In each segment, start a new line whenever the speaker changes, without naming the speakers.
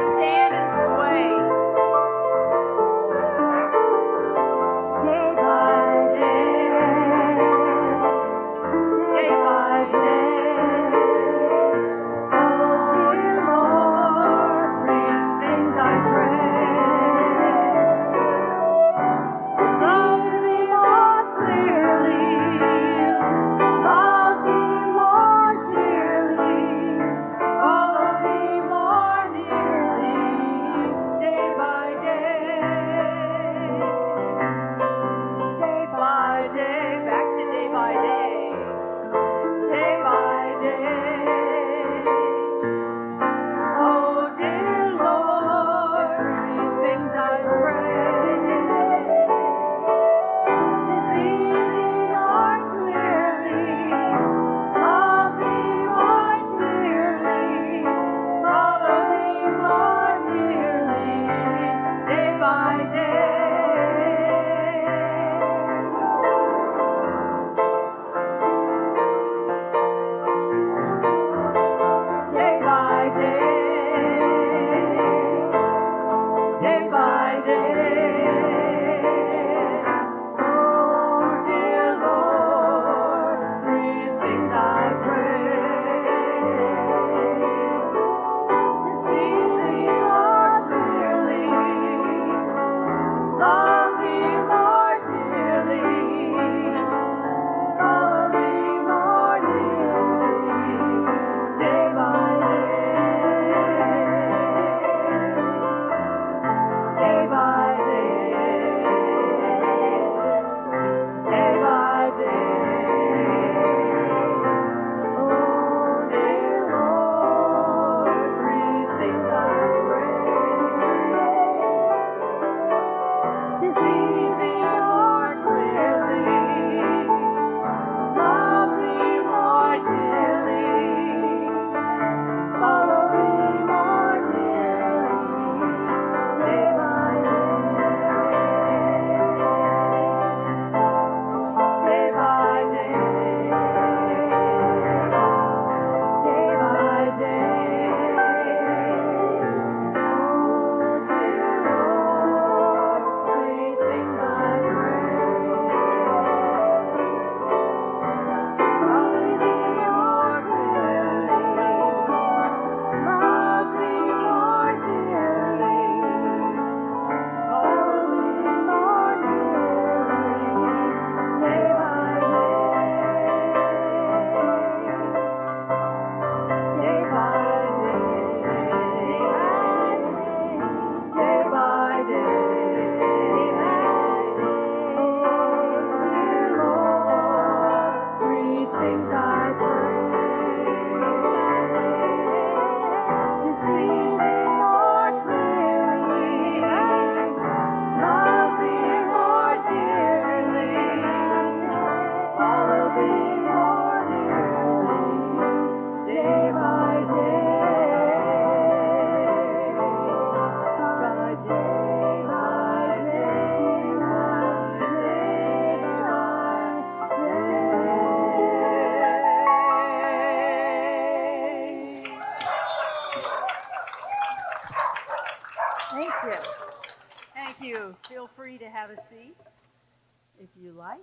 stand and sway. Day by day, day by day. Oh dear Lord, three things I pray. To see thee more clearly, love thee more dearly, follow thee more nearly, day by day. Day by day, back to day by day. Day by day. Oh dear Lord, three things I pray. To see thee more clearly, love thee more dearly, follow thee more nearly, day by day. Day by day, day by day. Oh dear Lord, three things I pray. To see thee more clearly, love thee more dearly, follow thee more nearly, day by day. Day by day, day by day. Oh dear Lord, three things I pray. To see thee more clearly, love thee more dearly, follow thee more nearly, day by day. Day by day. Day by day. Oh dear Lord, three things I pray. To see thee more clearly, love thee more dearly, follow thee more nearly, day by day. Day by day, day by day. Oh dear Lord, three things I pray. To see thee more clearly, love thee more dearly, follow thee more nearly, day by day. By day by day by day by day. Thank you. Thank you. Feel free to have a seat if you like.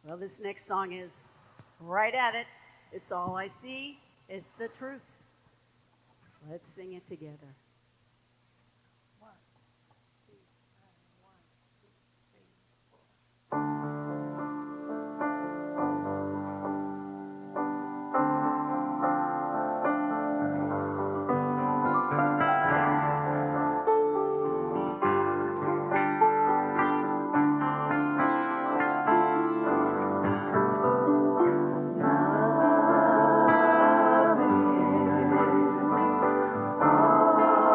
Well, this next song is right at it. It's all I see. It's the truth. Let's sing it together. Love is all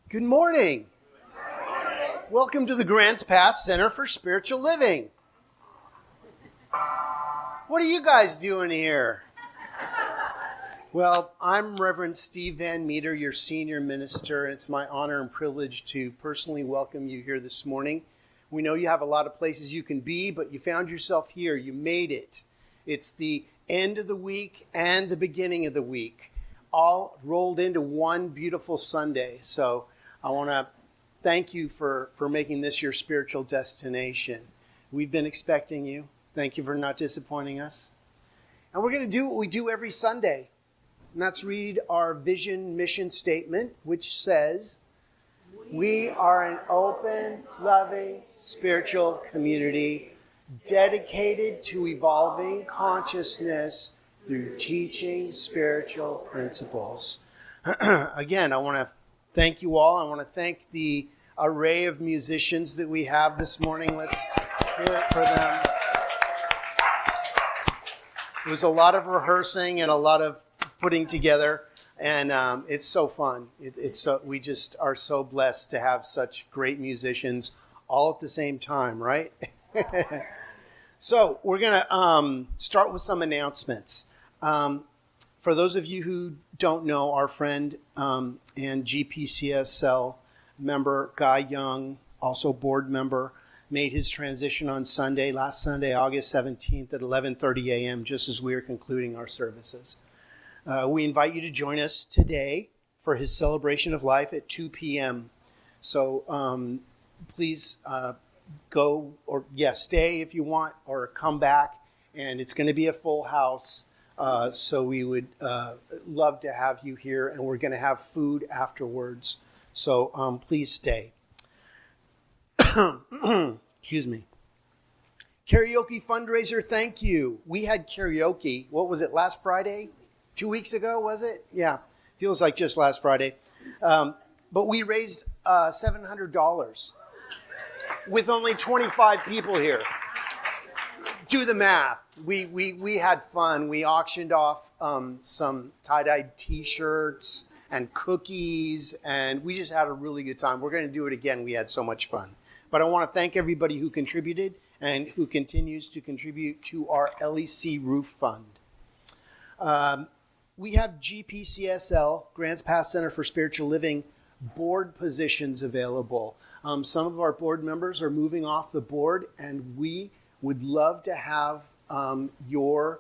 Good morning. Welcome to the Grants Pass Center for Spiritual Living. What are you guys doing here? Well, I'm Reverend Steve Van Meter, your senior minister, and it's my honor and privilege to personally welcome you here this morning. We know you have a lot of places you can be, but you found yourself here. You made it. It's the end of the week and the beginning of the week, all rolled into one beautiful Sunday. So I want to thank you for making this your spiritual destination. We've been expecting you. Thank you for not disappointing us. And we're going to do what we do every Sunday. And that's read our vision mission statement, which says, we are an open, loving, spiritual community dedicated to evolving consciousness through teaching spiritual principles. Again, I want to thank you all. I want to thank the array of musicians that we have this morning. Let's hear it for them. It was a lot of rehearsing and a lot of putting together, and it's so fun. We just are so blessed to have such great musicians all at the same time, right? So we're going to start with some announcements. For those of you who don't know, our friend and GPCSL member Guy Young, also board member, made his transition on Sunday, last Sunday, August 17th at 11:30 a.m., just as we are concluding our services. We invite you to join us today for his celebration of life at 2 p.m. So please go or stay if you want, or come back. And it's going to be a full house. So we would love to have you here, and we're going to have food afterwards. So please stay. Excuse me. Karaoke fundraiser, thank you. We had karaoke, what was it, last Friday? 2 weeks ago, was it? Yeah, feels like just last Friday. But we raised $700 with only 25 people here. Do the math. We had fun. We auctioned off some tie-dyed T-shirts and cookies, and we just had a really good time. We're going to do it again. We had so much fun. But I want to thank everybody who contributed and who continues to contribute to our LEC Roof Fund. We have GPCSL, Grants Pass Center for Spiritual Living, board positions available. Some of our board members are moving off the board, and we would love to have your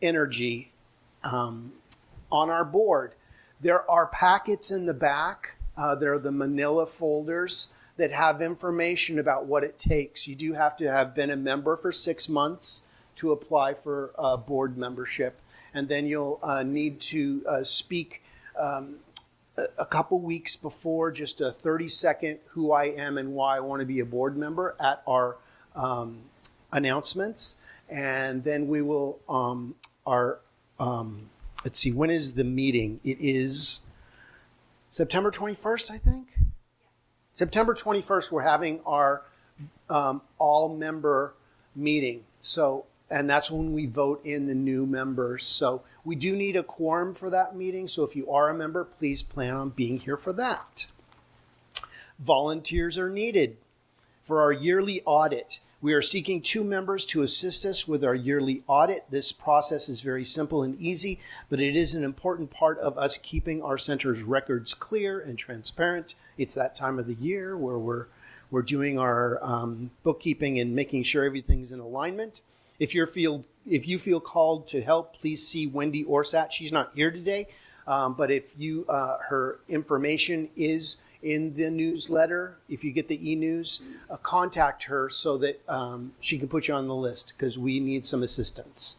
energy on our board. There are packets in the back. There are the manila folders that have information about what it takes. You do have to have been a member for 6 months to apply for board membership. And then you'll need to speak a couple weeks before, just a 30-second who I am and why I want to be a board member at our announcements. And then we will, let's see, when is the meeting? It is September 21st, I think? September 21st, we're having our all-member meeting. And that's when we vote in the new members. So we do need a quorum for that meeting. So if you are a member, please plan on being here for that. Volunteers are needed for our yearly audit. We are seeking 2 members to assist us with our yearly audit. This process is very simple and easy, but it is an important part of us keeping our center's records clear and transparent. It's that time of the year where we're doing our bookkeeping and making sure everything's in alignment. If you feel called to help, please see Wendy Orsat. She's not here today, but if her information is in the newsletter, if you get the e-news, contact her so that she can put you on the list, because we need some assistance.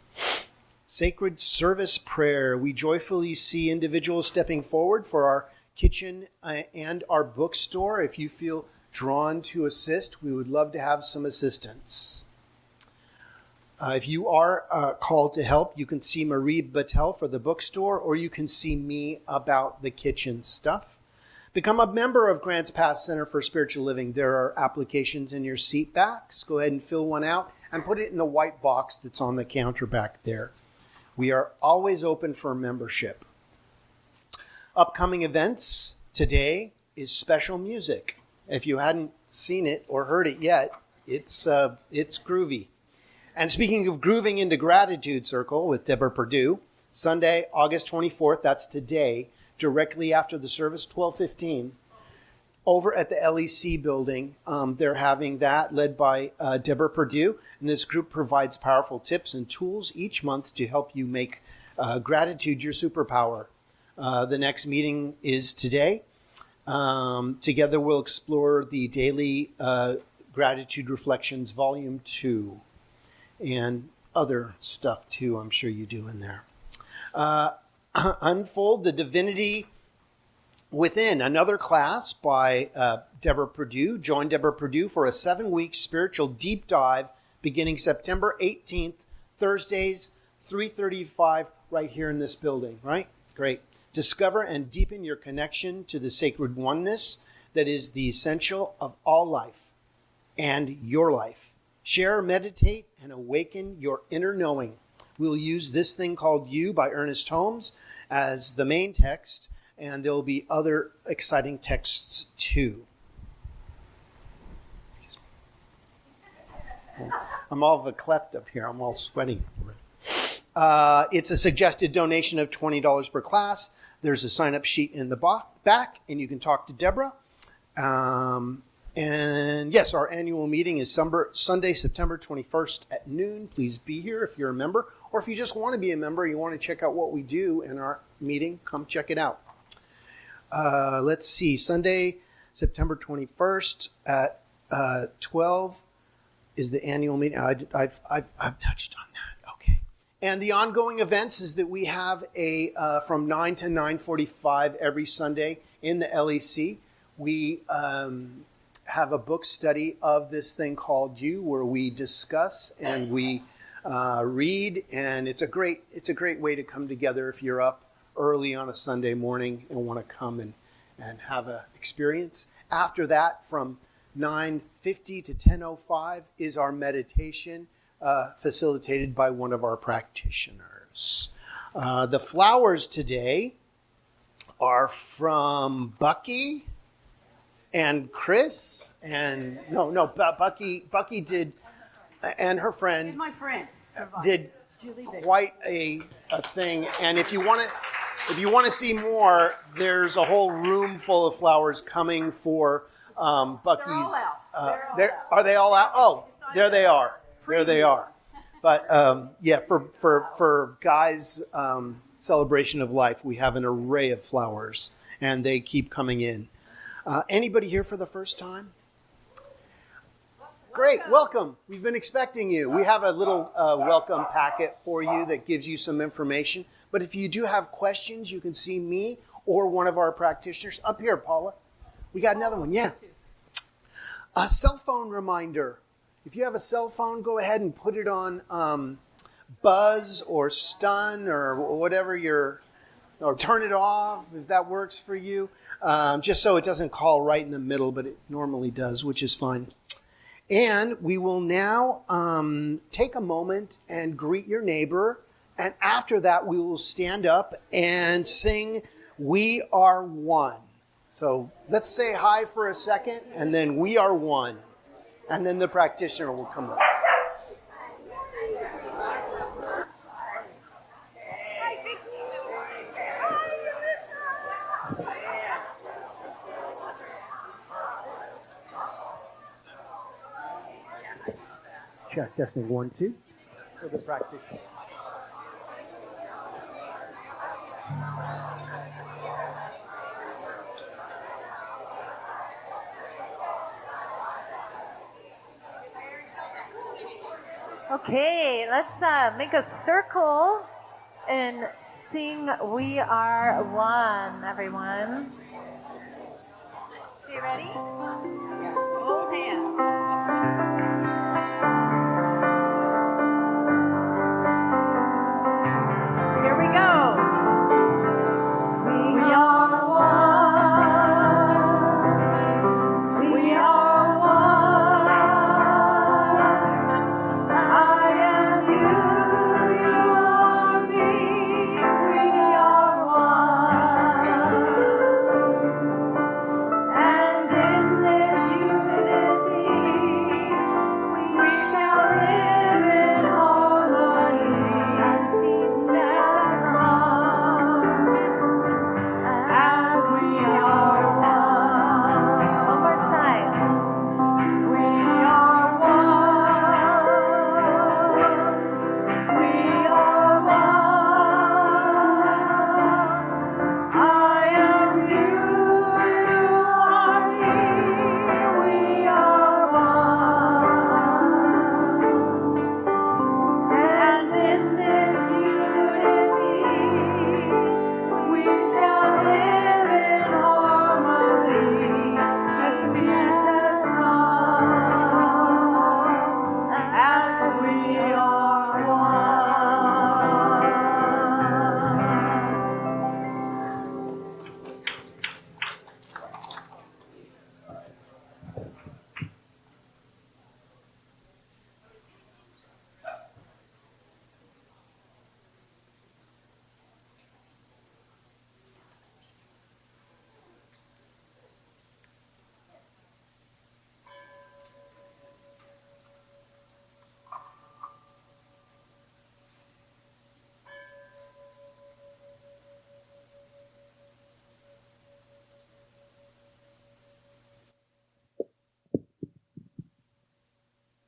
Sacred service prayer. We joyfully see individuals stepping forward for our kitchen and our bookstore. If you feel drawn to assist, we would love to have some assistance. If you are called to help, you can see Marie Battelle for the bookstore, or you can see me about the kitchen stuff. Become a member of Grants Pass Center for Spiritual Living. There are applications in your seat backs. Go ahead and fill one out and put it in the white box that's on the counter back there. We are always open for membership. Upcoming events today, is special music. If you hadn't seen it or heard it yet, it's groovy. And speaking of grooving into Gratitude Circle with Deborah Perdue, Sunday, August 24th, that's today, directly after the service, 12:15, over at the LEC building. They're having that led by Deborah Perdue. And this group provides powerful tips and tools each month to help you make gratitude your superpower. The next meeting is today. Together we'll explore the daily Gratitude Reflections Volume 2 and other stuff too, I'm sure you do in there. Unfold the Divinity Within, another class by Deborah Perdue. Join Deborah Perdue for a 7-week spiritual deep dive beginning September 18th, Thursdays, 3:35, right here in this building, right? Great. Discover and deepen your connection to the sacred oneness that is the essential of all life and your life. Share, meditate, and awaken your inner knowing. We'll use This Thing Called You by Ernest Holmes as the main text, and there'll be other exciting texts too. I'm all of a cleft up here. I'm all sweating. It's a suggested donation of $20 per class. There's a sign-up sheet in the back, and you can talk to Deborah. And yes, our annual meeting is Sunday, September 21st at noon. Please be here if you're a member, or if you just want to be a member, you want to check out what we do in our meeting, come check it out. Let's see, Sunday, September 21st at 12 is the annual meeting. I've touched on that. Okay. And the ongoing events is that we have from 9 to 9:45 every Sunday in the LEC. We have a book study of This Thing Called You, where we discuss and we read, and it's a great way to come together if you're up early on a Sunday morning and want to come and have an experience. After that, from 9:50 to 10:05 is our meditation facilitated by one of our practitioners. The flowers today are from Bucky and Chris, and Bucky did, and her friend,
And my friend
did quite a thing. And if you want to see more, there's a whole room full of flowers coming for Bucky's.
They're all out.
Are they all out? Oh, there they are. There they are. But for Guy's celebration of life, we have an array of flowers, and they keep coming in. Anybody here for the first time? Great, welcome. We've been expecting you. We have a little welcome packet for you that gives you some information. But if you do have questions, you can see me or one of our practitioners. Up here, Paula. We got another one, yeah. A cell phone reminder. If you have a cell phone, go ahead and put it on buzz or stun or whatever or turn it off if that works for you. Just so it doesn't call right in the middle, but it normally does, which is fine. And we will now take a moment and greet your neighbor. And after that, we will stand up and sing We Are One. So let's say hi for a second, and then We Are One. And then the practitioner will come up. Check, testing 1, 2. For the practitioner.
Okay, let's make a circle and sing We Are One, everyone.
You ready? Hold hands. Here we go. We are one. We are one. I am you, you are me. We are one.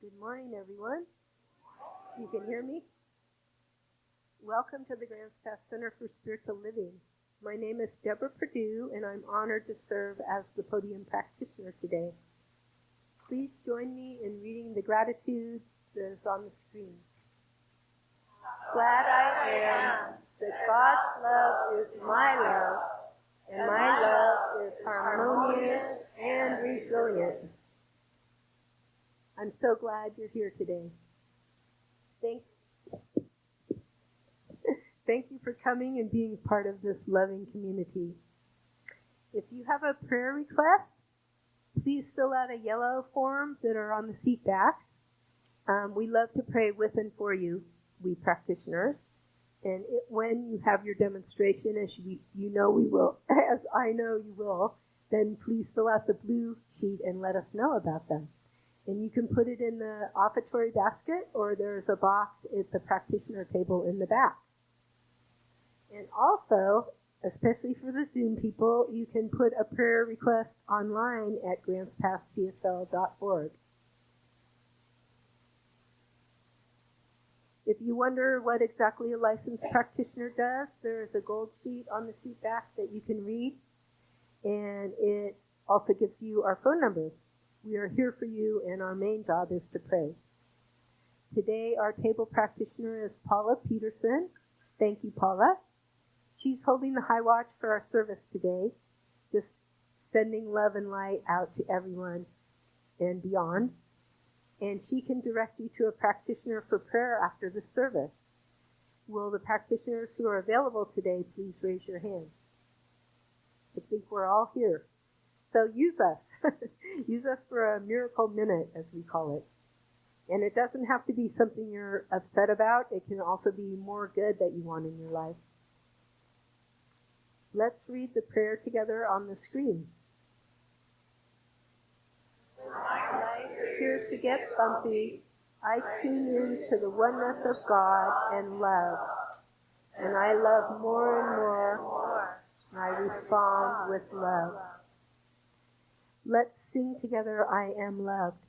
Good morning, everyone. You can hear me? Welcome to the Grants Pass Center for Spiritual Living. My name is Deborah Perdue, and I'm honored to serve as the podium practitioner today. Please join me in reading the gratitude that is on the screen. Glad I am that God's love is my love, and my love is harmonious and resilient. I'm so glad you're here today. Thank you for coming and being part of this loving community. If you have a prayer request, please fill out a yellow form that are on the seat backs. We love to pray with and for you, we practitioners. And when you have your demonstration, as you know we will, as I know you will, then please fill out the blue sheet and let us know about them. And you can put it in the offertory basket, or there's a box at the practitioner table in the back. And also, especially for the Zoom people, you can put a prayer request online at grantspasscsl.org. If you wonder what exactly a licensed practitioner does, there is a gold sheet on the seat back that you can read, and it also gives you our phone numbers. We are here for you, and our main job is to pray. Today, our table practitioner is Paula Peterson. Thank you, Paula. She's holding the high watch for our service today, just sending love and light out to everyone and beyond. And she can direct you to a practitioner for prayer after the service. Will the practitioners who are available today please raise your hand? I think we're all here. So use us. Use us for a miracle minute, as we call it. And it doesn't have to be something you're upset about. It can also be more good that you want in your life. Let's read the prayer together on the screen. When my life appears to get bumpy, I tune in to the oneness of God and love. And I love more and more, and I respond with love. Let's sing together, I Am Loved.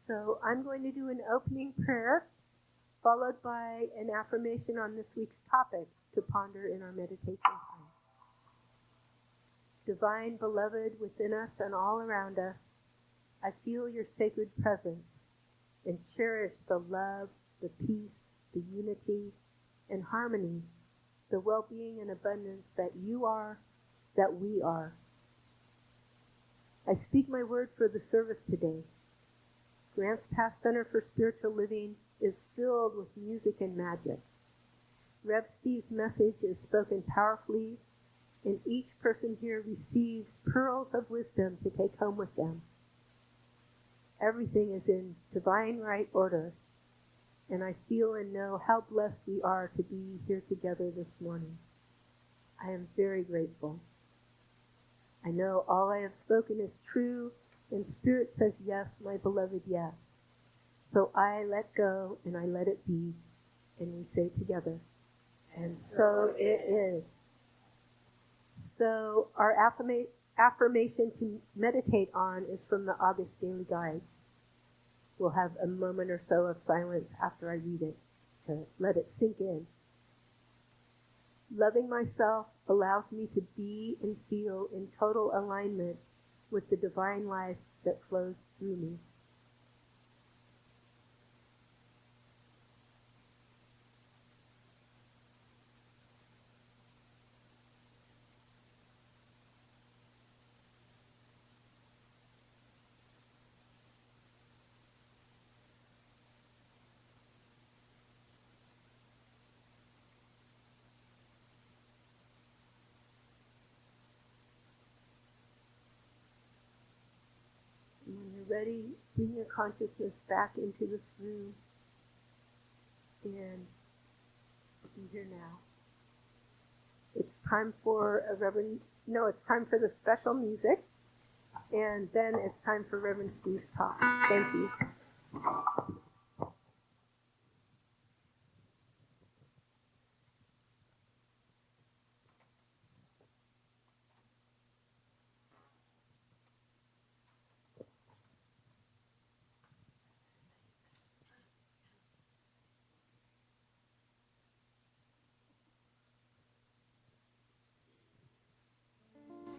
So I'm going to do an opening prayer, followed by an affirmation on this week's topic to ponder in our meditation time. Divine Beloved within us and all around us, I feel your sacred presence and cherish the love, the peace, the unity, and harmony, the well-being and abundance that you are, that we are. I speak my word for the service today. Grants Pass Center for Spiritual Living is filled with music and magic. Rev Steve's message is spoken powerfully, and each person here receives pearls of wisdom to take home with them. Everything is in divine right order, and I feel and know how blessed we are to be here together this morning. I am very grateful. I know all I have spoken is true, and Spirit says, yes, my beloved, yes. So I let go and I let it be, and we say together, and so it is. So our affirmation to meditate on is from the August Daily Guides. We'll have a moment or so of silence after I read it to let it sink in. Loving myself allows me to be and feel in total alignment with the divine life that flows through me. When you're ready, bring your consciousness back into this room and be here now. It's time for it's time for the special music, and then it's time for Reverend Steve's talk. Thank you.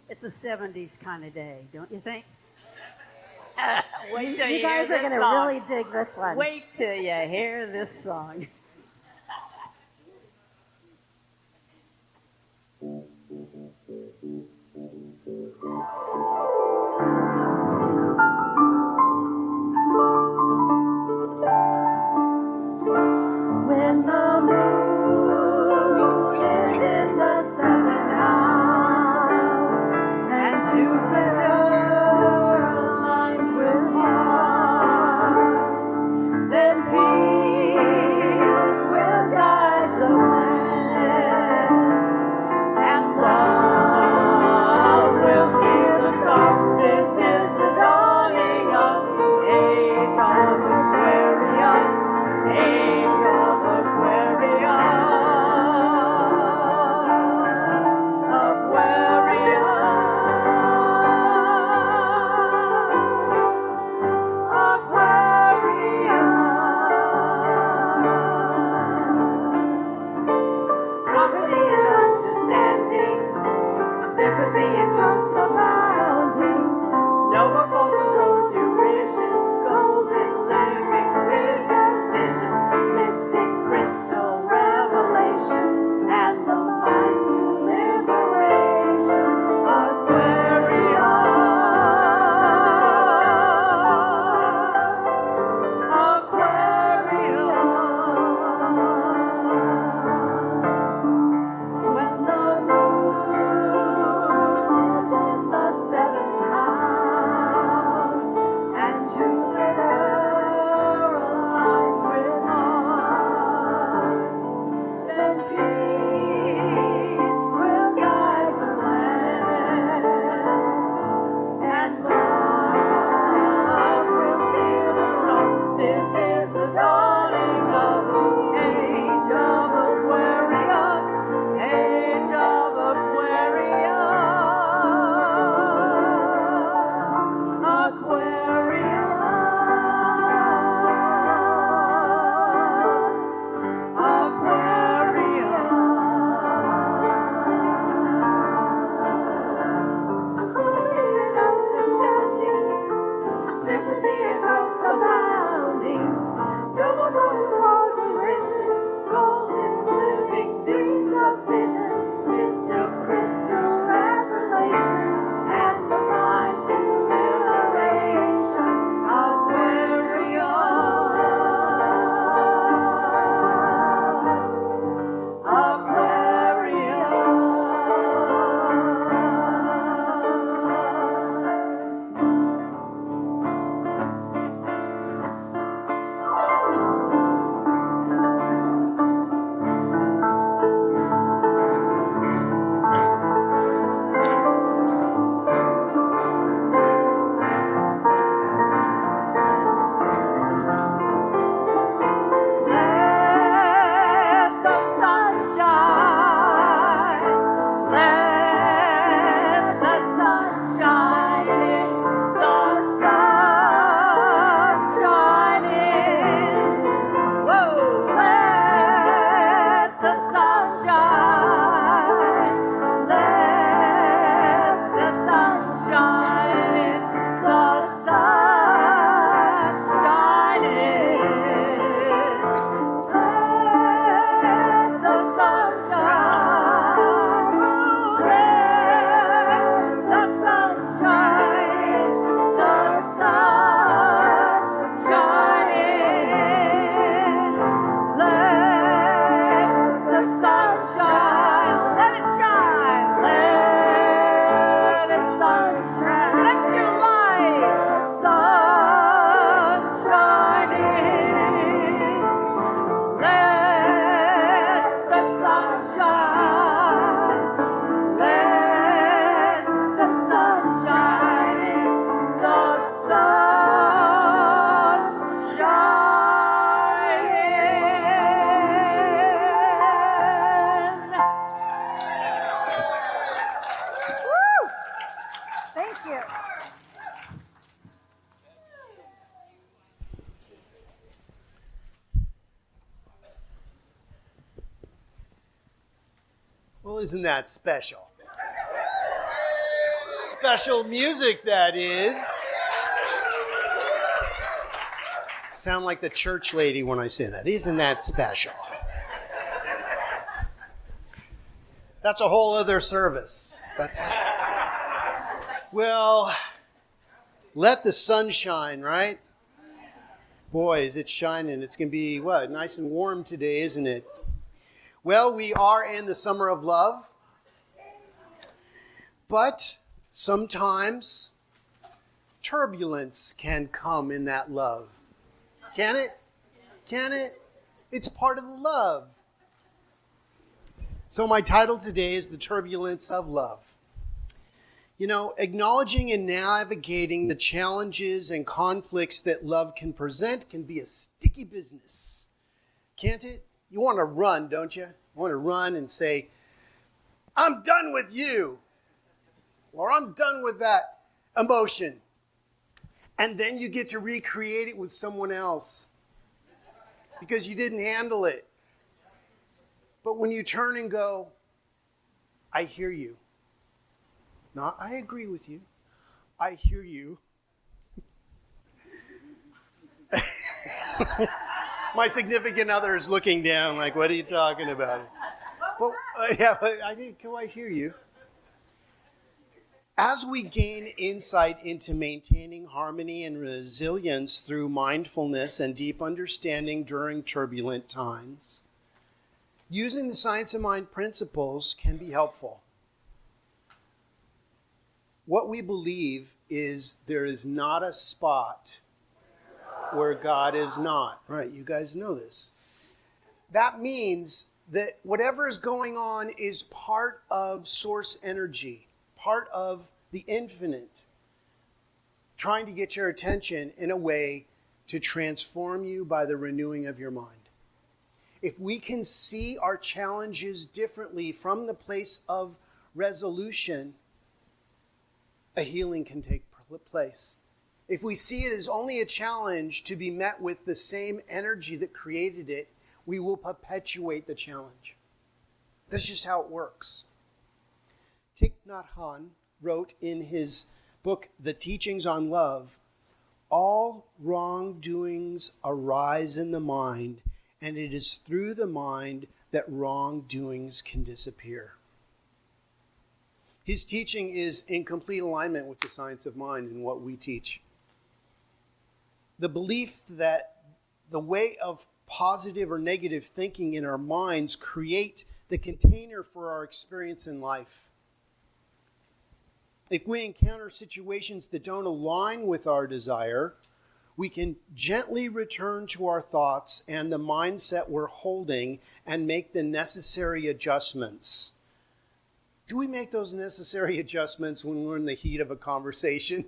It's a 70s kind of day, don't you think? Wait till
You guys
hear
are going
this
to
song.
really dig this one.
Wait till you hear this song.
When the moon is in the seventh house and Jupiter aligns with Mars, then peace shine. Let it shine. Let its sunshine. Let your light, sun shining. Let the sun shine. Let the sun shine. The sun shine. Woo! Thank you.
Well, isn't that special? Special music, that is. Sound like the church lady when I say that. Isn't that special? That's a whole other service. Well, let the sun shine, right? Boy, is it shining. It's going to be, what, nice and warm today, isn't it? Well, we are in the summer of love. But sometimes turbulence can come in that love. Can it? Can it? It's part of the love. So my title today is The Turbulence of Love. You know, acknowledging and navigating the challenges and conflicts that love can present can be a sticky business. Can't it? You want to run, don't you? You want to run and say, I'm done with you. Or I'm done with that emotion. And then you get to recreate it with someone else because you didn't handle it. But when you turn and go, I hear you. Not, I agree with you. I hear you. My significant other is looking down like, what are you talking about? Well, can I hear you? As we gain insight into maintaining harmony and resilience through mindfulness and deep understanding during turbulent times, using the science of mind principles can be helpful. What we believe is there is not a spot where God is not. Right, you guys know this. That means that whatever is going on is part of source energy, part of the infinite, trying to get your attention in a way to transform you by the renewing of your mind. If we can see our challenges differently from the place of resolution, a healing can take place. If we see it as only a challenge to be met with the same energy that created it, we will perpetuate the challenge. That's just how it works. Thich Nhat Hanh wrote in his book, The Teachings on Love, all wrongdoings arise in the mind, and it is through the mind that wrongdoings can disappear. His teaching is in complete alignment with the science of mind and what we teach. The belief that the way of positive or negative thinking in our minds create the container for our experience in life. If we encounter situations that don't align with our desire, we can gently return to our thoughts and the mindset we're holding and make the necessary adjustments. Do we make those necessary adjustments when we're in the heat of a conversation?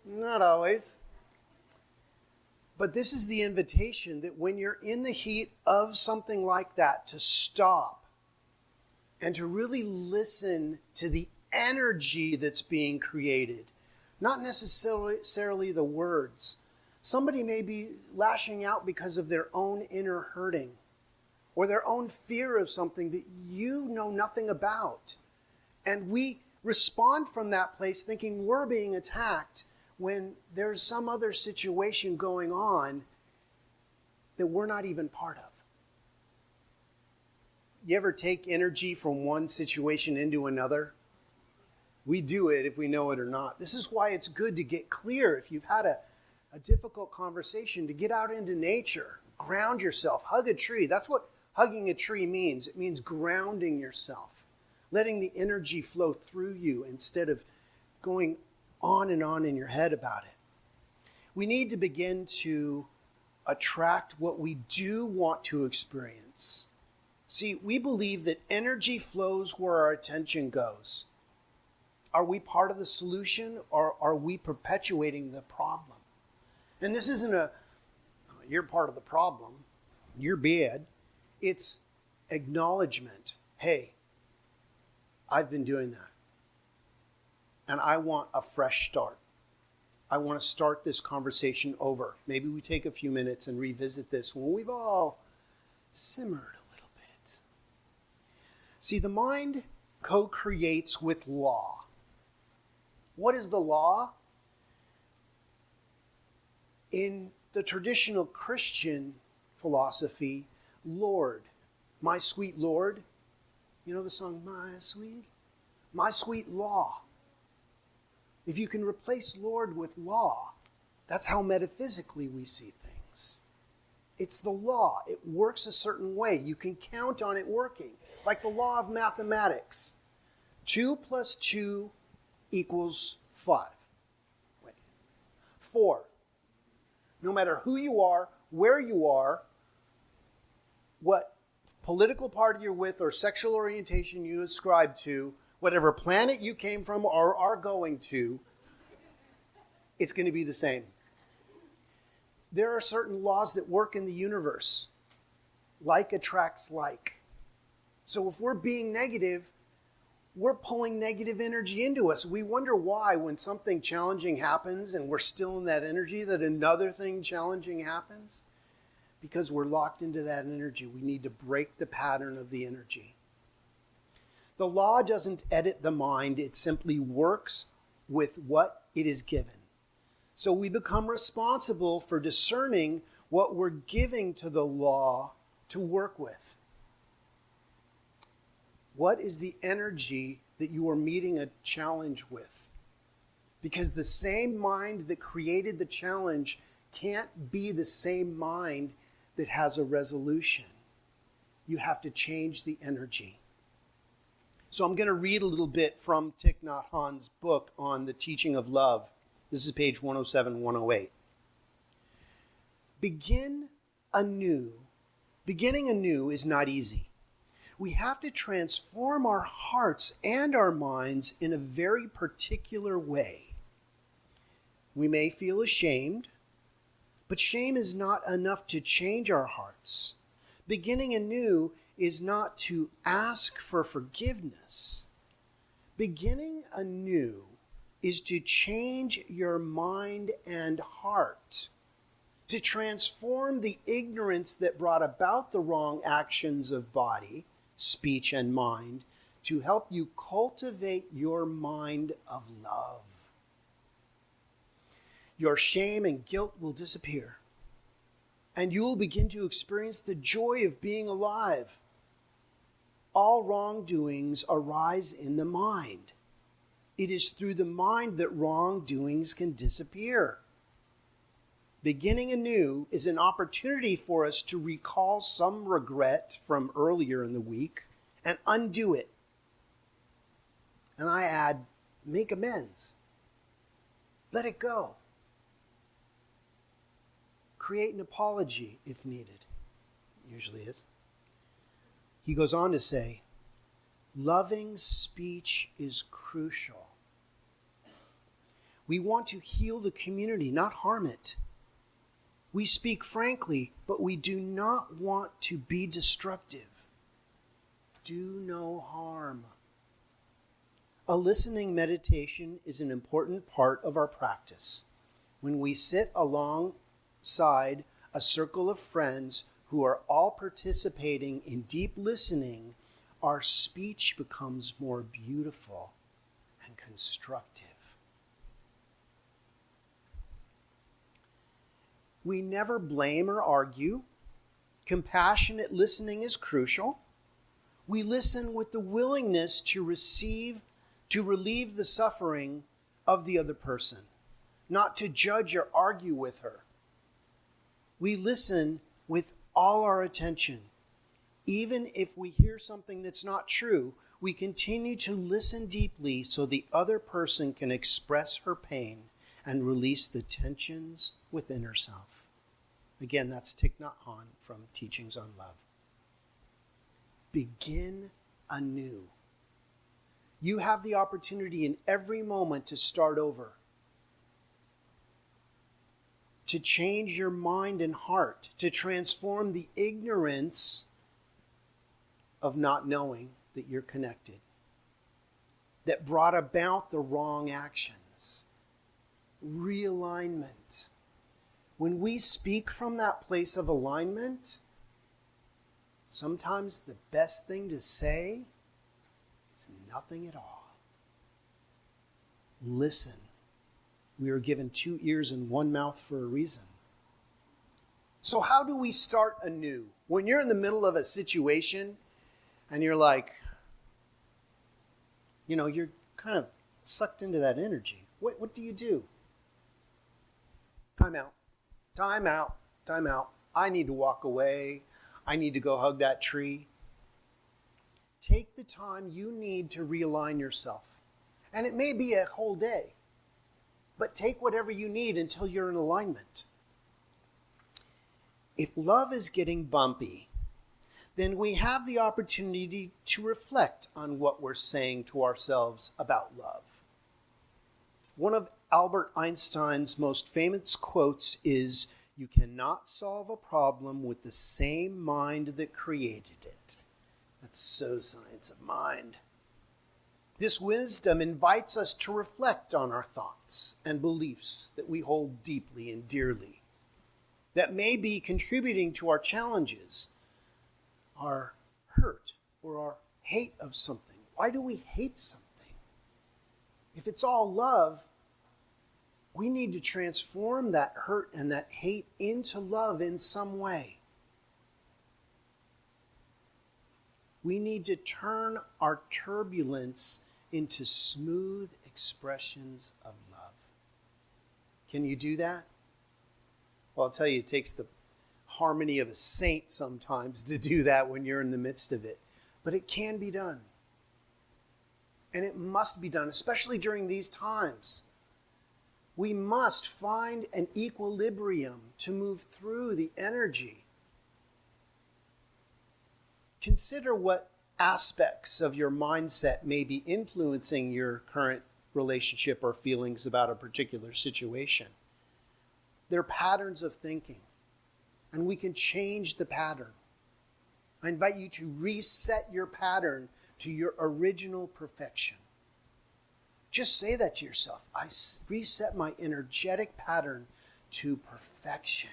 Not always. But this is the invitation that when you're in the heat of something like that, to stop and to really listen to the energy that's being created. Not necessarily the words. Somebody may be lashing out because of their own inner hurting or their own fear of something that you know nothing about. And we respond from that place thinking we're being attacked when there's some other situation going on that we're not even part of. You ever take energy from one situation into another? We do it if we know it or not. This is why it's good to get clear if you've had a difficult conversation, to get out into nature, ground yourself, hug a tree. That's what hugging a tree means. It means grounding yourself, letting the energy flow through you instead of going on and on in your head about it. We need to begin to attract what we do want to experience. See, we believe that energy flows where our attention goes. Are we part of the solution, or are we perpetuating the problem? And this isn't you're part of the problem, you're bad. It's acknowledgement. Hey, I've been doing that. And I want a fresh start. I want to start this conversation over. Maybe we take a few minutes and revisit this when we've all simmered a little bit. See, the mind co-creates with law. What is the law? In the traditional Christian philosophy, Lord, my sweet Lord. You know the song, My Sweet Law. If you can replace Lord with law, that's how metaphysically we see things. It's the law. It works a certain way. You can count on it working. Like the law of mathematics. 2 + 2 = 5. 4. No matter who you are, where you are, what political party you're with or sexual orientation you ascribe to, whatever planet you came from or are going to, it's going to be the same. There are certain laws that work in the universe. Like attracts like. So if we're being negative, we're pulling negative energy into us. We wonder why when something challenging happens and we're still in that energy, that another thing challenging happens. Because we're locked into that energy. We need to break the pattern of the energy. The law doesn't edit the mind. It simply works with what it is given. So we become responsible for discerning what we're giving to the law to work with. What is the energy that you are meeting a challenge with? Because the same mind that created the challenge can't be the same mind that has a resolution. You have to change the energy. So I'm going to read a little bit from Thich Nhat Hanh's book on the teaching of love. This is page 107, 108. Beginning anew is not easy. We have to transform our hearts and our minds in a very particular way. We may feel ashamed, but shame is not enough to change our hearts. Beginning anew is not to ask for forgiveness. Beginning anew is to change your mind and heart, to transform the ignorance that brought about the wrong actions of body, speech, and mind, to help you cultivate your mind of love. Your shame and guilt will disappear, and you will begin to experience the joy of being alive. All wrongdoings arise in the mind. It is through the mind that wrongdoings can disappear. Beginning anew is an opportunity for us to recall some regret from earlier in the week and undo it. And I add, make amends. Let it go. Create an apology if needed. It usually is. He goes on to say, loving speech is crucial. We want to heal the community, not harm it. We speak frankly, but we do not want to be destructive. Do no harm. A listening meditation is an important part of our practice. When we sit alongside a circle of friends who are all participating in deep listening, our speech becomes more beautiful and constructive. We never blame or argue. Compassionate listening is crucial. We listen with the willingness to relieve the suffering of the other person, not to judge or argue with her. We listen with all our attention, Even if we hear something that's not true, we continue to listen deeply so the other person can express her pain and release the tensions within herself. Again, that's Thich Nhat Hanh from Teachings on Love. Begin anew. You have the opportunity in every moment to start over, to change your mind and heart, to transform the ignorance of not knowing that you're connected, that brought about the wrong actions. Realignment. When we speak from that place of alignment, sometimes the best thing to say is nothing at all. Listen. We are given 2 ears and 1 mouth for a reason. So how do we start anew? When you're in the middle of a situation and you're like, you're kind of sucked into that energy. What do you do? Time out. Time out. Time out. I need to walk away. I need to go hug that tree. Take the time you need to realign yourself. And it may be a whole day. But take whatever you need until you're in alignment. If love is getting bumpy, then we have the opportunity to reflect on what we're saying to ourselves about love. One of Albert Einstein's most famous quotes is, "You cannot solve a problem with the same mind that created it." That's so science of mind. This wisdom invites us to reflect on our thoughts and beliefs that we hold deeply and dearly, that may be contributing to our challenges, our hurt, or our hate of something. Why do we hate something? If it's all love, we need to transform that hurt and that hate into love in some way. We need to turn our turbulence into smooth expressions of love. Can you do that? Well, I'll tell you, it takes the harmony of a saint sometimes to do that when you're in the midst of it. But it can be done. And it must be done, especially during these times. We must find an equilibrium to move through the energy. Consider what aspects of your mindset may be influencing your current relationship or feelings about a particular situation. They're patterns of thinking, and we can change the pattern. I invite you to reset your pattern to your original perfection. Just say that to yourself. I reset my energetic pattern to perfection.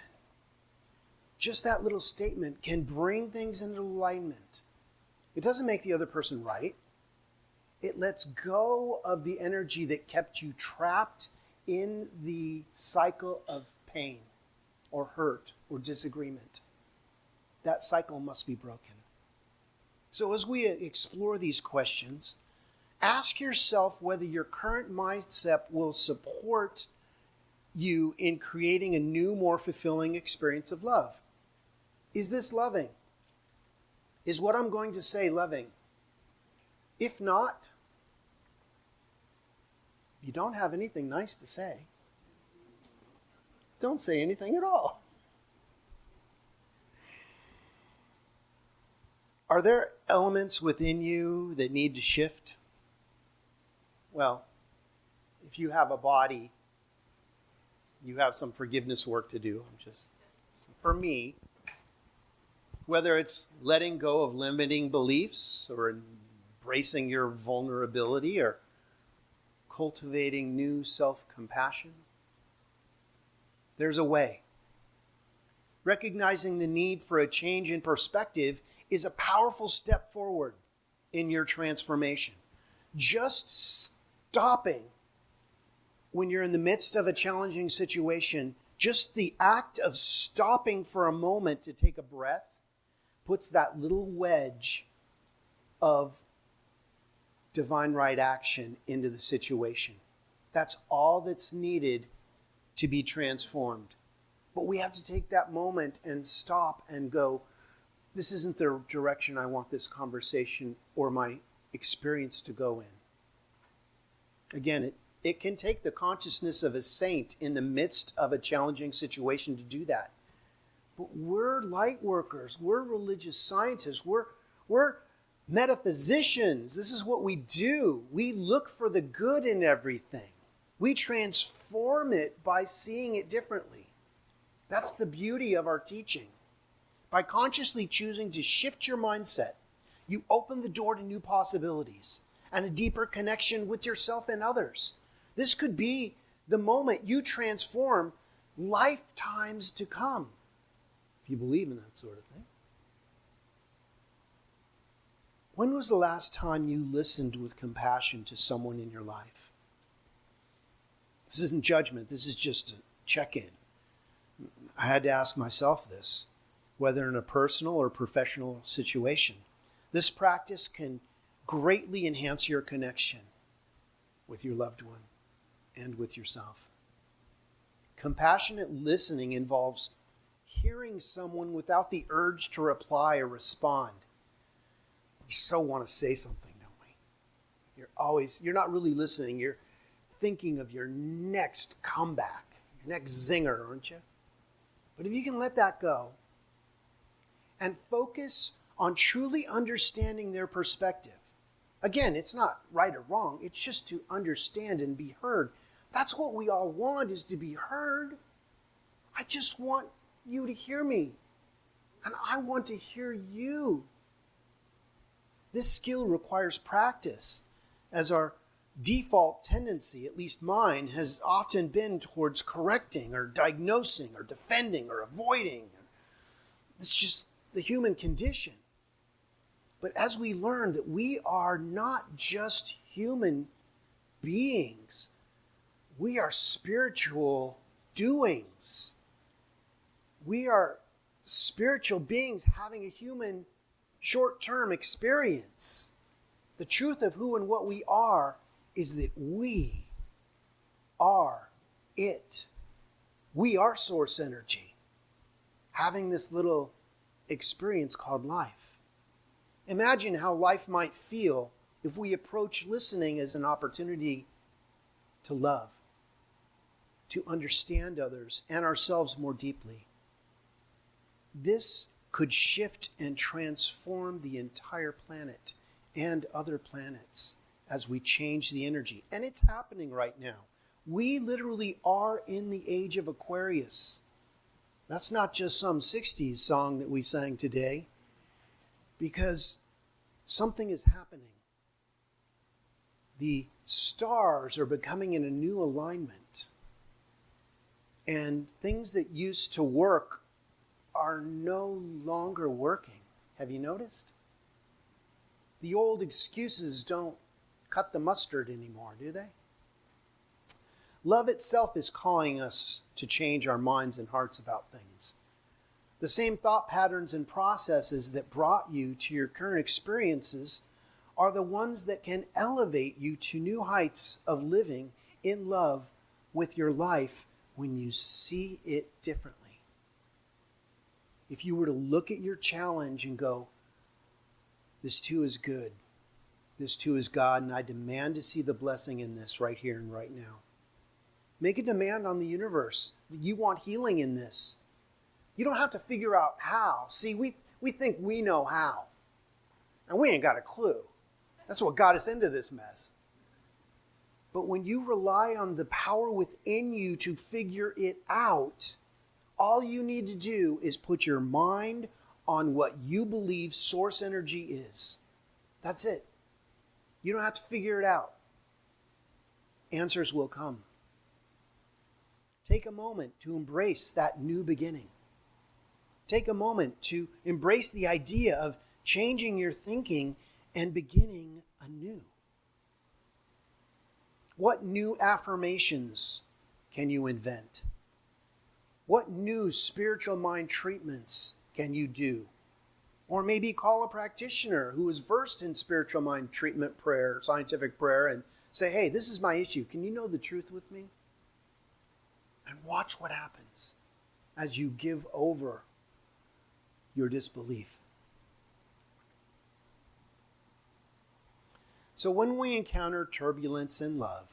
Just that little statement can bring things into alignment. It doesn't make the other person right. It lets go of the energy that kept you trapped in the cycle of pain or hurt or disagreement. That cycle must be broken. So as we explore these questions, ask yourself whether your current mindset will support you in creating a new, more fulfilling experience of love. Is this loving? Is what I'm going to say loving? If not, you don't have anything nice to say. Don't say anything at all. Are there elements within you that need to shift? Well, if you have a body, you have some forgiveness work to do. For me, whether it's letting go of limiting beliefs or embracing your vulnerability or cultivating new self-compassion, there's a way. Recognizing the need for a change in perspective is a powerful step forward in your transformation. Just stopping when you're in the midst of a challenging situation, just the act of stopping for a moment to take a breath puts that little wedge of divine right action into the situation. That's all that's needed to be transformed. But we have to take that moment and stop and go, this isn't the direction I want this conversation or my experience to go in. Again, it can take the consciousness of a saint in the midst of a challenging situation to do that. But we're light workers. We're religious scientists. We're metaphysicians. This is what we do. We look for the good in everything. We transform it by seeing it differently. That's the beauty of our teaching. By consciously choosing to shift your mindset, you open the door to new possibilities and a deeper connection with yourself and others. This could be the moment you transform lifetimes to come, if you believe in that sort of thing. When was the last time you listened with compassion to someone in your life? This isn't judgment. This is just a check-in. I had to ask myself this, whether in a personal or professional situation. This practice can greatly enhance your connection with your loved one and with yourself. Compassionate listening involves hearing someone without the urge to reply or respond. We so want to say something, don't we? You're not really listening. You're thinking of your next comeback, your next zinger, aren't you? But if you can let that go and focus on truly understanding their perspective. Again, it's not right or wrong. It's just to understand and be heard. That's what we all want, is to be heard. I just want you to hear me. And I want to hear you. This skill requires practice, as our default tendency, at least mine, has often been towards correcting or diagnosing or defending or avoiding. It's just the human condition. But as we learn that we are not just human beings, we are spiritual doings. We are spiritual beings having a human short-term experience. The truth of who and what we are is that we are it. We are source energy, having this little experience called life. Imagine how life might feel if we approach listening as an opportunity to love, to understand others and ourselves more deeply. This could shift and transform the entire planet and other planets as we change the energy. And it's happening right now. We literally are in the age of Aquarius. That's not just some 60s song that we sang today, because something is happening. The stars are becoming in a new alignment. And things that used to work are no longer working. Have you noticed? The old excuses don't cut the mustard anymore, do they? Love itself is calling us to change our minds and hearts about things. The same thought patterns and processes that brought you to your current experiences are the ones that can elevate you to new heights of living in love with your life when you see it differently. If you were to look at your challenge and go, this too is good, this too is God, and I demand to see the blessing in this right here and right now. Make a demand on the universe that you want healing in this. You don't have to figure out how. See, we think we know how. And we ain't got a clue. That's what got us into this mess. But when you rely on the power within you to figure it out, all you need to do is put your mind on what you believe source energy is. That's it. You don't have to figure it out. Answers will come. Take a moment to embrace that new beginning. Take a moment to embrace the idea of changing your thinking and beginning anew. What new affirmations can you invent? What new spiritual mind treatments can you do? Or maybe call a practitioner who is versed in spiritual mind treatment prayer, scientific prayer, and say, hey, this is my issue. Can you know the truth with me? And watch what happens as you give over your disbelief. So when we encounter turbulence in love,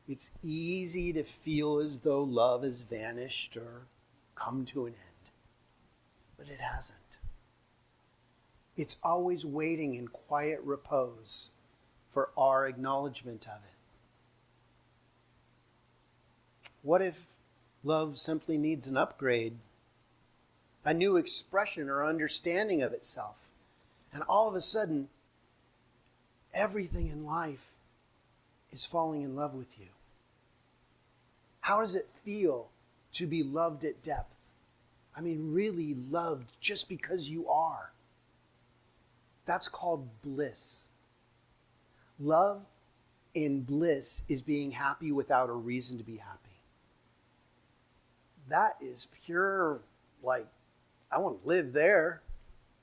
it's easy to feel as though love has vanished or come to an end. But it hasn't. It's always waiting in quiet repose for our acknowledgement of it. What if love simply needs an upgrade, a new expression or understanding of itself, and all of a sudden, everything in life is falling in love with you? How does it feel to be loved at depth? I mean, really loved just because you are. That's called bliss. Love in bliss is being happy without a reason to be happy. That is pure, like, I want to live there,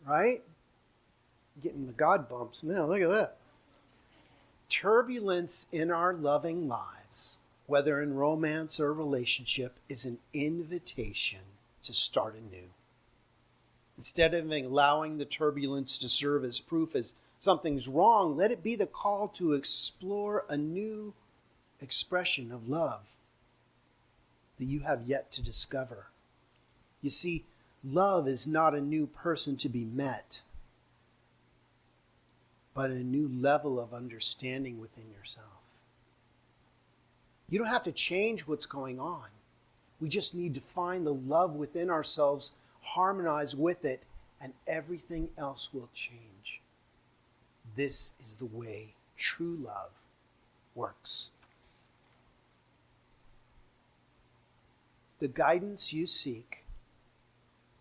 right? Getting the God bumps now, look at that. Turbulence in our loving lives, whether in romance or relationship, is an invitation to start anew. Instead of allowing the turbulence to serve as proof as something's wrong, let it be the call to explore a new expression of love that you have yet to discover. You see, love is not a new person to be met, but a new level of understanding within yourself. You don't have to change what's going on. We just need to find the love within ourselves, harmonize with it, and everything else will change. This is the way true love works. The guidance you seek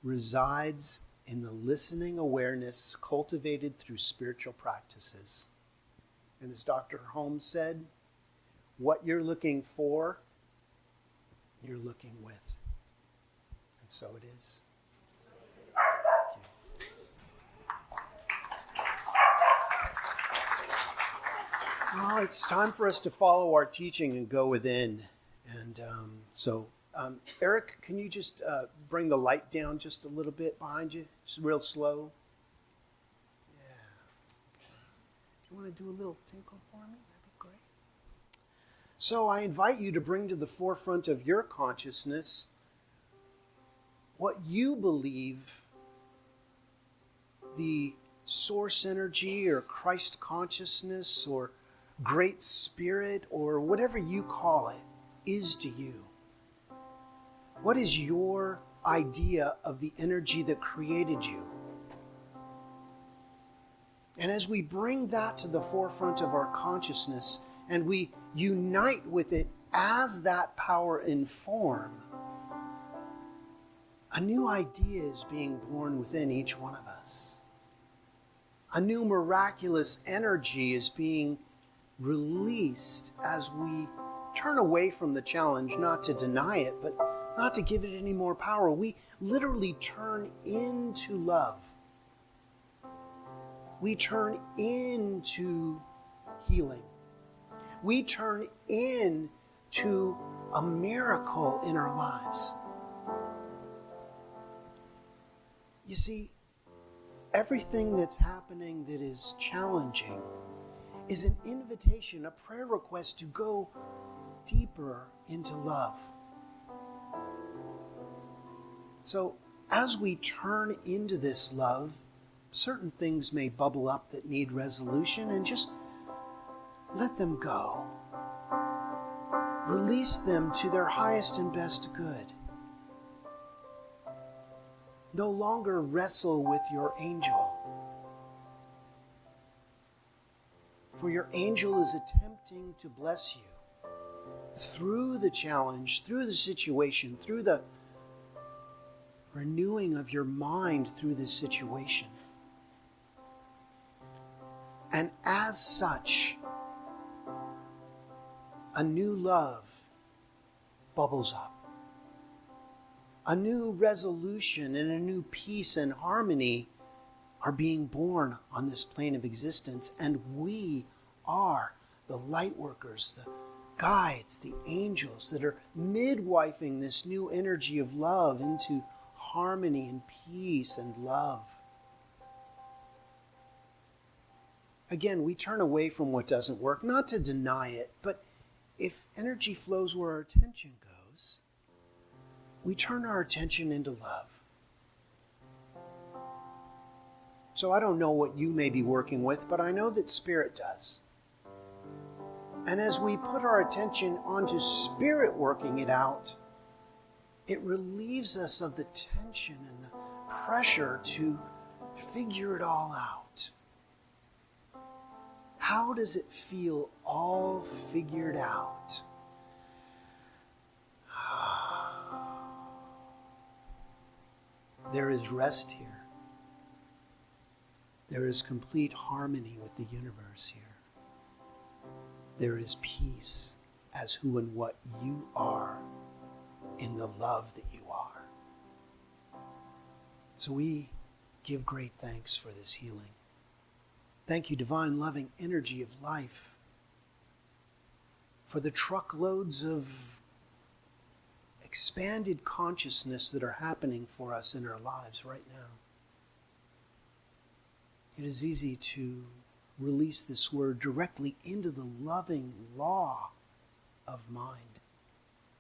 resides in the listening awareness cultivated through spiritual practices. And as Dr. Holmes said, what you're looking for, you're looking with. And so it is. Well, it's time for us to follow our teaching and go within. And Eric, can you just bring the light down just a little bit behind you? Just real slow. Yeah. You want to do a little tinkle for me? That'd be great. So I invite you to bring to the forefront of your consciousness what you believe the source energy or Christ consciousness or Great Spirit or whatever you call it is to you. What is your idea of the energy that created you? And as we bring that to the forefront of our consciousness and we unite with it as that power in form, a new idea is being born within each one of us. A new miraculous energy is being released as we turn away from the challenge, not to deny it, but not to give it any more power. We literally turn into love. We turn into healing. We turn into a miracle in our lives. You see, everything that's happening that is challenging is an invitation, a prayer request to go deeper into love. So as we turn into this love, certain things may bubble up that need resolution, and just let them go. Release them to their highest and best good. No longer wrestle with your angel, for your angel is attempting to bless you through the challenge, through the situation, through the renewing of your mind through this situation. And as such, a new love bubbles up. A new resolution and a new peace and harmony are being born on this plane of existence, and we are the light workers, the guides, the angels that are midwifing this new energy of love into harmony and peace and love. Again, we turn away from what doesn't work, not to deny it, but if energy flows where our attention goes, we turn our attention into love. So I don't know what you may be working with, but I know that Spirit does. And as we put our attention onto Spirit working it out, it relieves us of the tension and the pressure to figure it all out. How does it feel all figured out? There is rest here. There is complete harmony with the universe here. There is peace as who and what you are in the love that you are. So we give great thanks for this healing. Thank you, divine loving energy of life, for the truckloads of expanded consciousness that are happening for us in our lives right now. It is easy to release this word directly into the loving law of mind,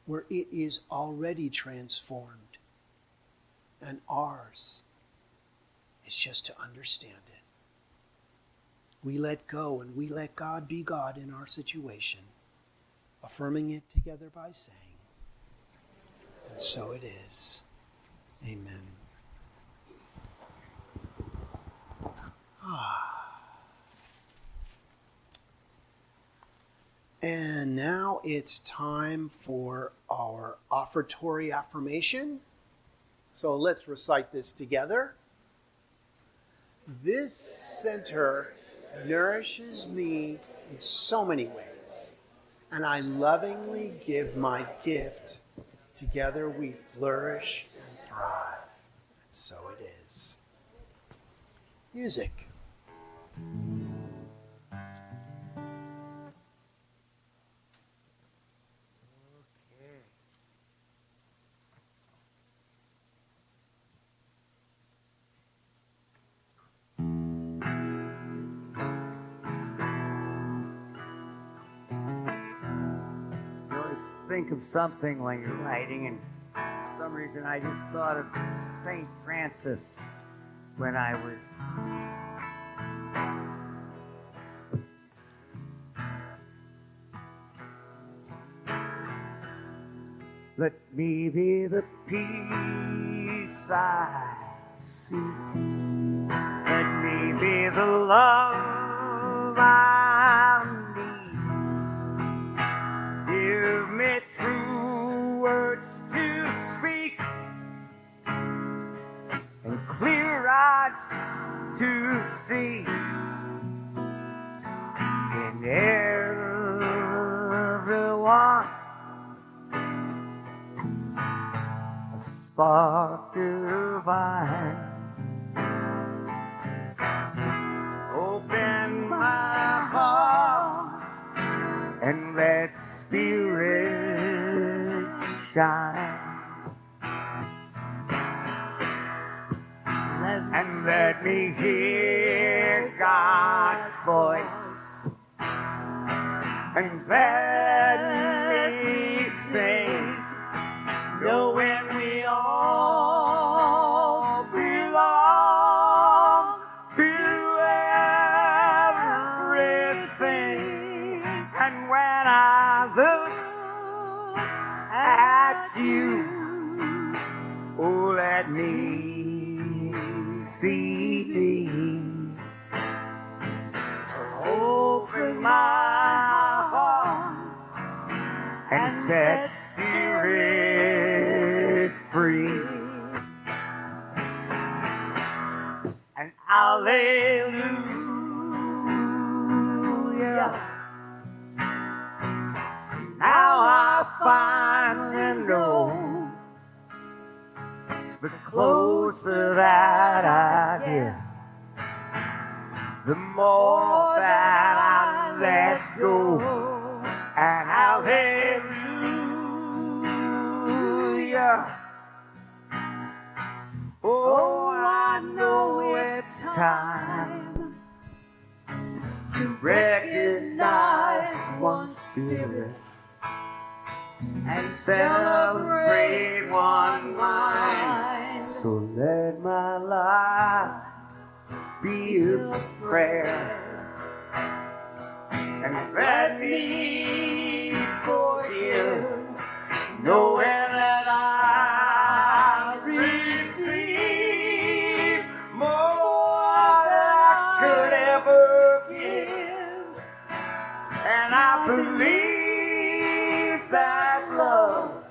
where it is already transformed, and ours is just to understand it. We let go and we let God be God in our situation, affirming it together by saying, and so it is. Amen. And now it's time for our offertory affirmation. So let's recite this together. This center nourishes me in so many ways, and I lovingly give my gift. Together we flourish and thrive. And so it is. Music.
Think of something when you're writing, and for some reason I just thought of St. Francis when I was let me be the peace I seek, let me be the love I need, give me true words to speak and clear eyes to see in everyone a spark divine. Open my heart and let Spirit shine, and let me hear God's voice, and let me sing, knowing we all belong to everything. And when I look at you, oh, let me see thee. Open my heart and set Spirit free. And hallelujah, now I finally know, the closer that I get, the more that I let go. And hallelujah, oh, I know it's time to recognize one spirit and celebrate one mind. So let my life be a prayer, and let me forgive, knowing that I receive more than I could ever give. And I believe that love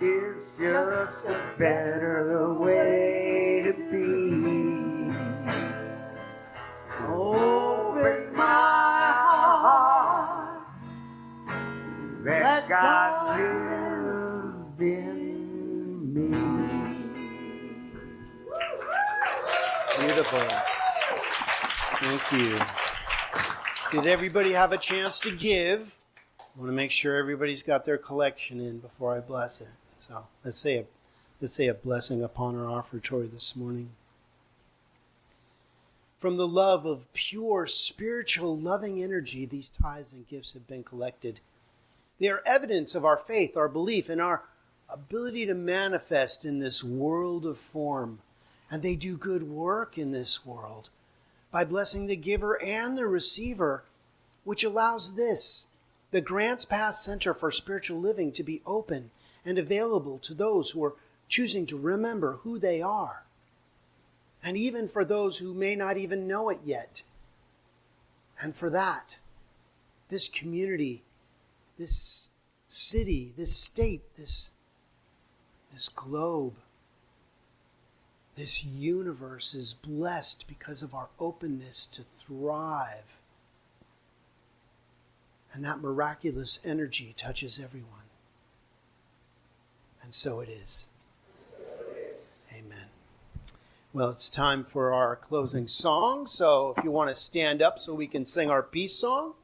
is just a better way to be. Open my heart, let God live in me.
Beautiful. Thank you. Did everybody have a chance to give? I want to make sure everybody's got their collection in before I bless it. So let's say a blessing upon our offertory this morning. From the love of pure, spiritual, loving energy, these tithes and gifts have been collected. They are evidence of our faith, our belief, and our ability to manifest in this world of form. And they do good work in this world by blessing the giver and the receiver, which allows the Grants Pass Center for Spiritual Living, to be open and available to those who are choosing to remember who they are. And even for those who may not even know it yet. And for that, this community, this city, this state, this globe, this universe is blessed because of our openness to thrive. And that miraculous energy touches everyone. And so it is. Amen. Well, it's time for our closing song. So if you want to stand up so we can sing our peace song.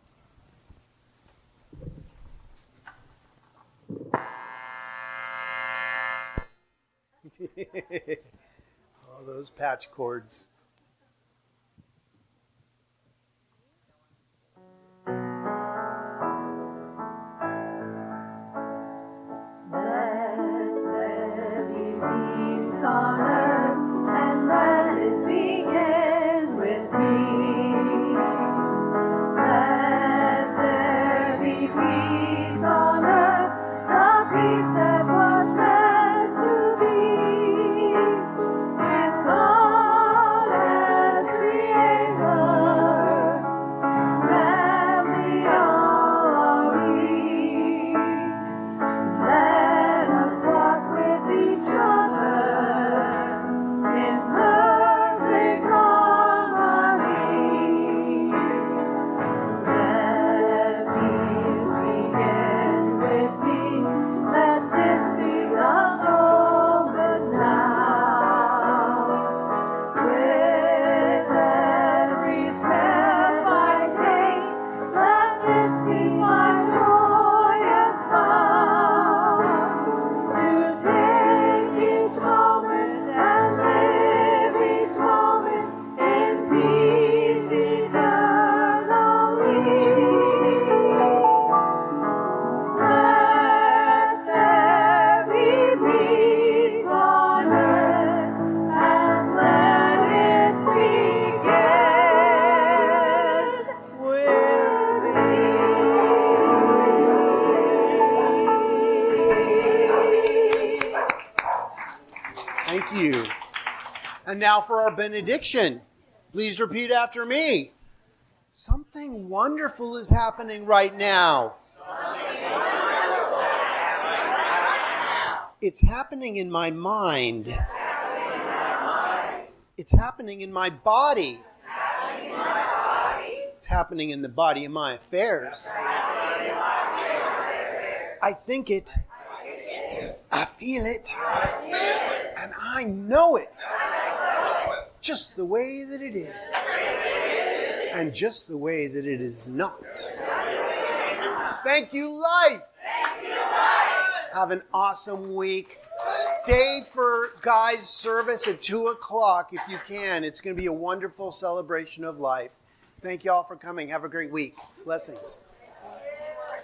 All those patch chords.
On earth, and let it begin with me. Let there be peace on earth, the peace that was meant to be. With God as creator, family all are we. Let us walk with each other in perfect harmony. Let peace begin with me. Let this be the moment now. With every step I take, let this be my joyous vow. To take each moment and live each moment in peace eternally. Let there be peace on earth, and let it begin with me.
Thank you. And now for our benediction. Please repeat after me. Something wonderful is happening right now. It's happening in my mind. It's happening in my body. It's happening in the body of my affairs. I think it. I feel it. And I know it. Just the way that it is. And just the way that it is not. Thank you, life. Have an awesome week. Stay for Guy's service at 2 o'clock if you can. It's going to be a wonderful celebration of life. Thank you all for coming. Have a great week. Blessings.